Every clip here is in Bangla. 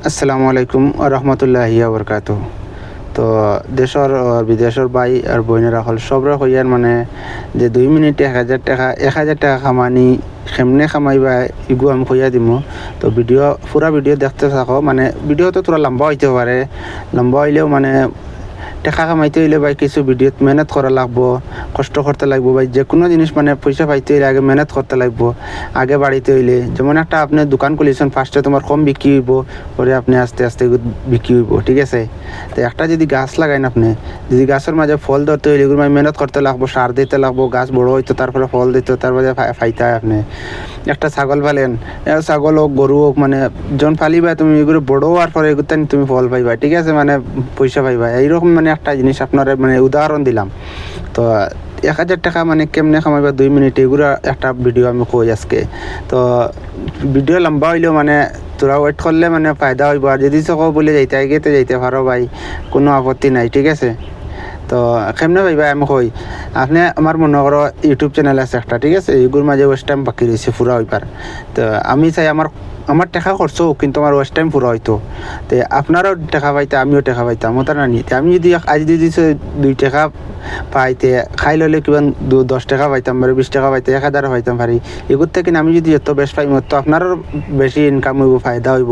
আসসালামু আলাইকুম রহমতুল্লাহি বরকাত। তো দেশর বিদেশর ভাই আর বোনেরা হল সবরা হইয়ার মানে যে 2 মিনিটে 1,000 টাকা খামানি কেমনে খামাইবা ইগু আমি কইয়া দিম। তো পুরা ভিডিও দেখতে থাকো, মানে ভিডিও তো তোরা লম্বা হইতে পারে, লম্বা হইলেও মানে টাকা কামাইতে হইলে ভাই কিছু ভিডিওত মেহনত করা লাগবো, কষ্ট করতে লাগবো ভাই। যে কোনো জিনিস মানে পয়সা পাইতে হইলে আগে মেহনত করতে লাগবো, আগে বাড়িতে হইলে। যেমন একটা আপনি দোকান খুলেছেন, ফার্স্টে তোমার কম বিক্রি হইব, পরে আপনি আস্তে আস্তে বিক্রি হইব, ঠিক আছে? তো একটা যদি গাছ লাগাইন, আপনি যদি গাছের মাঝে ফল ধরতে হইলে এগুলো মেহনত করতে লাগবো, সার দিতে লাগবো, গাছ বড় হইতো, তারপরে ফল দিত, তারপরে ফাইতে হয়। আপনি একটা ছাগল পালেন, ছাগল হোক গরু হোক, মানে যখন ফালিবা তুমি এগুলো বড় হওয়ার পরে এগুলো তুমি ফল পাইবা, ঠিক আছে? মানে পয়সা পাইবা। এইরকম মানে একটা জিনিস আপনার মানে উদাহরণ দিলাম। তো 1,000 টাকা মানে কেমনে কামাইবা 2 মিনিট, এগুলো একটা ভিডিও আমি কই আজকে। তো ভিডিও লম্বা হইলেও মানে তোরা ওয়েট করলে মানে ফায়দা হইব। আর যদি চকো বলে যাইতে গেতে যাইতে পারো ভাই, কোনো আপত্তি নাই, ঠিক আছে? তো কেমনে পাইবা আমি কই, আপনি আমার মনে করো ইউটিউব চ্যানেল আছে একটা, ঠিক আছে? এগুলোর মাঝে ওয়েস্ট টাইম বাকি রয়েছে পুরা হইবার। তো আমি চাই আমার আমার টাকা খরচ হোক, কিন্তু আমার ওয়েস্ট টাইম পুরো হইতো। তো আপনারও টাকা পাইতে, আমিও টাকা পাইতাম, ওটা না নিতে। আমি যদি আজ যদি 2 টাকা পাইতে খাই লইলে কিমান 10 টাকা পাইতাম, 20 টাকা পাইতে 1,000 পাইতাম পারি। এগুলো থেকে আমি যদি এত বেশ পাই, তো আপনারও বেশি ইনকাম হইব, ফায়দা হইব।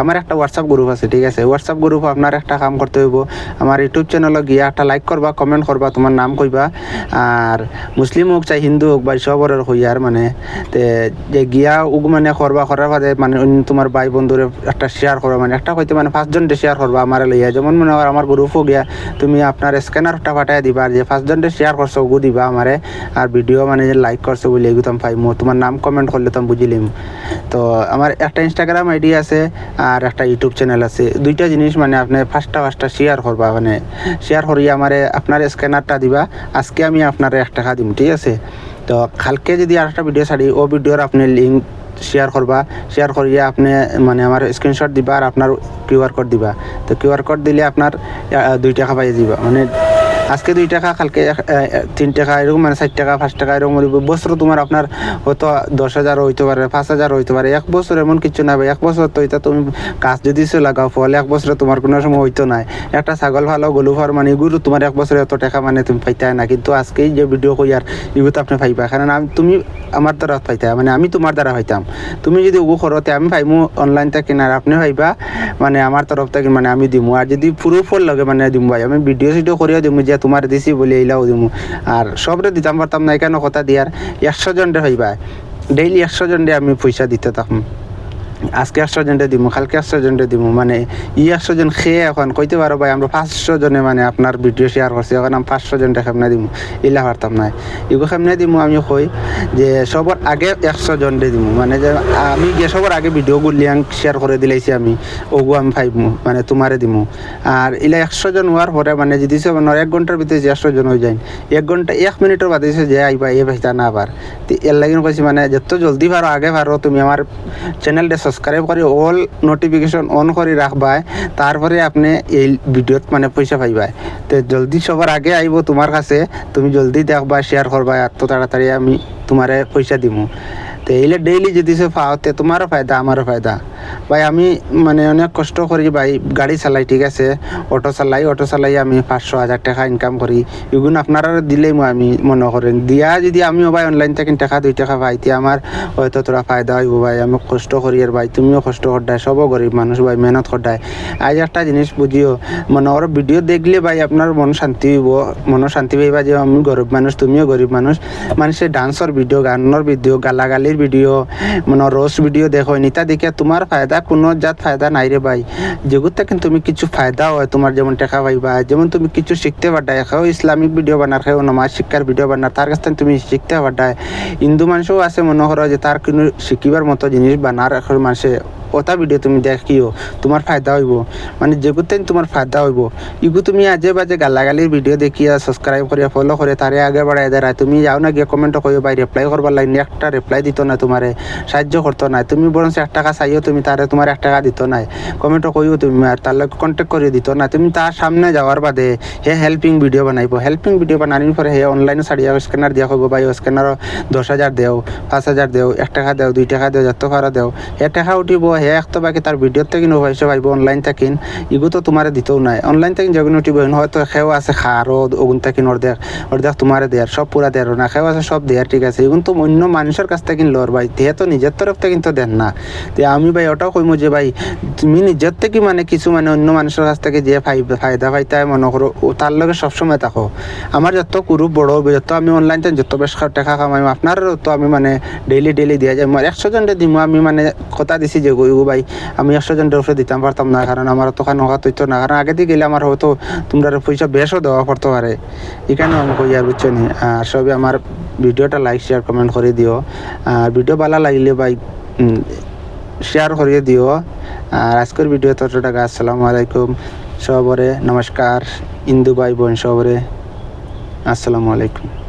আমার একটা হোয়াটসঅ্যাপ গ্রুপ আছে, ঠিক আছে? হোয়াটসঅ্যাপ গ্রুপ আপনার একটা কাম করতে হইব, আমার ইউটিউব চ্যানেলে গিয়া একটা লাইক করবা, কমেন্ট করবা, তোমার নাম কইবা। আর মুসলিম হোক চাই হিন্দু হোক ভাই, সবরের হইয়ার মানে যে গিয়া উগ মানে করবা, করার বাদে মানে তোমার ভাই বন্ধুরে একটা শেয়ার করবা, মানে একটা হইতে মানে 5 জনকে শেয়ার করবা আমার লইয়া। যেমন মনে হয় আমার গ্রুপও গিয়া তুমি আপনার স্ক্যানারটা পাঠাই দিবা, যে 5 জনকে শেয়ার করছো ওগু দিবা আমারে। আর ভিডিও মানে যে লাইক করছো বলে এগুলো আমি পাইমো, তোমার নাম কমেন্ট করলে তো আমি বুঝিলিম। তো আমার একটা ইনস্টাগ্রাম আইডি আছে আর একটা ইউটিউব চ্যানেল আছে। দুইটা জিনিস মানে আপনি ফার্স্টটা শেয়ার করবা, মানে শেয়ার করিয়ে আমারে আপনার স্ক্যানারটা দিবা। আজকে আমি আপনারে 1 টাকা দিম, ঠিক আছে? তো কালকে যদি আর একটা ভিডিও ছাড়ি, ও ভিডিওর আপনি লিঙ্ক শেয়ার করবা, শেয়ার করিয়ে আপনি মানে আমার স্ক্রিনশট দিবা আর আপনার কিউআর কোড দিবা। তো কিউআর কোড দিলে আপনার 2 টাকা পাই দিবা। মানে আজকে 2 টাকা, কালকে 3 টাকা, এরকম মানে 4 টাকা 5 টাকা এরকম বছর তোমার আপনার হয়তো 10,000 হইতে পারে, 5,000 হইতে পারে। 1 বছর এমন কিছু না ভাই। 1 বছর তো এটা তুমি গাছ যদি লাগাও, ফলে 1 বছরে তোমার কোনো সময় হইতো না। একটা ছাগল ভালো গরু ফার মানে এগুলো তোমার 1 বছরে এত টাকা মানে তুমি পাইতে না। কিন্তু আজকেই যে ভিডিও কই আর এগুলো আপনি পাইবা, কারণ তুমি আমার দ্বারা পাইতা, মানে আমি তোমার দ্বারা পাইতাম। তুমি যদি ওগু করতে আমি পাইমু অনলাইন থেকে, না আপনি পাইবা মানে আমার তরফ থেকে, মানে আমি দিমু। আর যদি প্রুফর লগে মানে দিমু ভাই, আমি ভিডিও সিডিও করিয়া দিমু যে তোমার দিছি বলে এইলাও দিমু। আর সবরে দিতাম পারতাম না, কেন কথা দিয়ার 100 জনরে হইবা, ডেইলি 100 জনরে আমি পয়সা দিতে থাকুম। আজকে 100 জনরে দিব, কালকে 100 জনরে দিব, মানে 100 জন খেয়ে এখন কইতে পারো ভাই আমরা 500 জনে মানে আপনার ভিডিও শেয়ার করছি, এখন আমি 500 জনটা কেমনে দিব, ইলা পারতাম না। এগুলো কেমনে দিব আমি কই যে সবার আগে 100 জনরে দিব, মানে যে আমি গিয়ে সবার আগে ভিডিওগুলি শেয়ার করে দিলাইছি আমি, ওগু আমি পাইবো মানে তোমারে দিব। আর ইলা 100 জন হওয়ার পরে মানে যদি 1 ঘন্টার ভিতরে যে 100 জন হয়ে যায়, 1 ঘন্টা 1 মিনিটের বাদে যে আইবা এ ভাইতা না আবার। তো এর লাগে কইছি মানে যত জলদি পারো আগে পারো তুমি আমার চ্যানেলটা সাবস্ক্রাইব করে অল নোটিফিকেশন অন করে রাখবা, তারপরে আপনি এই ভিডিওত মানে পয়সা পাইবা। তো জলদি সবার আগে আইব তোমার কাছে, তুমি জলদি দেখবা, শেয়ার করবা, এত তাড়াতাড়ি আমি তোমারে পয়সা দিব। তো এইলে ডেইলি যদি পাওতে তোমারও ফায়দা, আমারও ফায়দা ভাই। আমি মানে অনেক কষ্ট করি ভাই, গাড়ি চালাই, ঠিক আছে? অটো চালাই আমি 500,000 টাকা ইনকাম করি। এগুলো আপনারা দিলেই আমি মনে করেন দিয়া যদি আমিও ভাই অনলাইন থেকে 2 টাকা পাইতে আমার হয়তো তোরা ফায়দা হইব ভাই। আমি কষ্ট করি আর ভাই তুমিও কষ্ট করদায়, সবও গরিব মানুষ ভাই, মেহনত করদায়। আজ একটা জিনিস বুঝিও, মনে করো ভিডিও দেখলে ভাই আপনার মন শান্তি হইব, মন শান্তি পাইবা যে আমি গরিব মানুষ, তুমিও গরিব মানুষ। মানুষের ডান্সর ভিডিও, গানের ভিডিও, গালাগালির ভিডিও, মানে রোস্ট ভিডিও দেখো, নিতা দেখে তোমার ফায়দা কোনো জাত ফায়দা নাই রে ভাই। যেগুলো থেকে তুমি কিছু ফায়দা হয়, তোমার যেমন টাকা পাইবা, যেমন তুমি কিছু শিখতে পারডায়, খাও ইসলামিক ভিডিও বানার, খাও নমাজ শিক্ষার ভিডিও বানার, তার কাছ থেকে তুমি শিখতে পারডায়। হিন্দু মানুষও আছে মনে করো যে তার কোনো শিখিবার মতো জিনিস বানার, এখন মানুষে ওটা ভিডিও তুমি দেখিও, তোমার ফায়দা হইব। মানে যেগুতেন তোমার ফায়দা হইব, ইগু তুমি আজে বাজে গালাগালির ভিডিও দেখিয়া সাবস্ক্রাইব করিয়া ফলো করে তারে আগে বাড়াই দেয়। তুমি যাও না গিয়ে কমেন্ট করিও ভাই, রিপ্লাই করবার লাইন একটা রিপ্লাই দিত না, তোমারে সাহায্য করতো না। তুমি বরং 1 টাকা চাইও, তুমি তারে তোমার 1 টাকা দিত নাই, কমেন্টও কইও তুমি, আর তার লগে কন্ট্যাক্ট করে দিত না। তুমি তার সামনে যাওয়ার বাদে হে হেল্পিং ভিডিও বানাইব, হেল্পিং ভিডিও বানানোর পরে হে অনলাইনে ছাড়িয়া স্ক্যানার দিয়া কইব ভাই, স্ক্যানার 10,000 দেও, 5,000 দেও, 1 টাকা দেও, 2 টাকা দেও, যত পারো দেও। হে টাকা উঠিব, হে একটা বাকি তার ভিডিওর থেকে পয়সা পাইব অনলাইন থাকিন ইগু তো তোমারে দিতেও নাই অনলাইন থেকে যখন উঠিব হয়তো সেও আছে খারও ওগুন থাকিন অর্ধেক তোমারে দেয়ার সব পুরা দেয়ার না সেও আছে সব দেয়ার ঠিক আছে এগুন তো অন্য মানুষের কাছ থেকে লর ভাই তে তো নিজের তরফ থেকে কিন্তু দেন না তে আমি ভাই ওটাও কইমু যে ভাই তুমি নিজের থেকে মানে কিছু মানে অন্য মানুষের কাছ থেকে যে ফায়দা পাইতাই মনে করো তার লগে সবসময় থাকো আমার যত গ্রুপ বড় হবে যত আমি অনলাইন যত বেশ টাকা কামাই আপনারও তো আমি মানে ডেইলি দিয়া যায় মই 100 জনরে দিমু আমি মানে কথা দিছি যে গো ভাই আমি 100 জনের উপরে দিতাম পারতাম না কারণ আমার তো খান হওয়া তৈতো না কারণ আগে দিয়ে গেলে আমার হয়তো তোমরা পয়সা বেশও দেওয়া পড়তে পারে এখানেও আমি কই আর বুঝছো নি আর সবে আমার ভিডিওটা লাইক শেয়ার কমেন্ট করে দিও আর ভিডিও ভালো লাগলে ভাই শেয়ার করে দিও আর আজকের ভিডিও ততটা আসসালামু আলাইকুম সবরে নমস্কার হিন্দু ভাই বোন সবরে আসসালামু আলাইকুম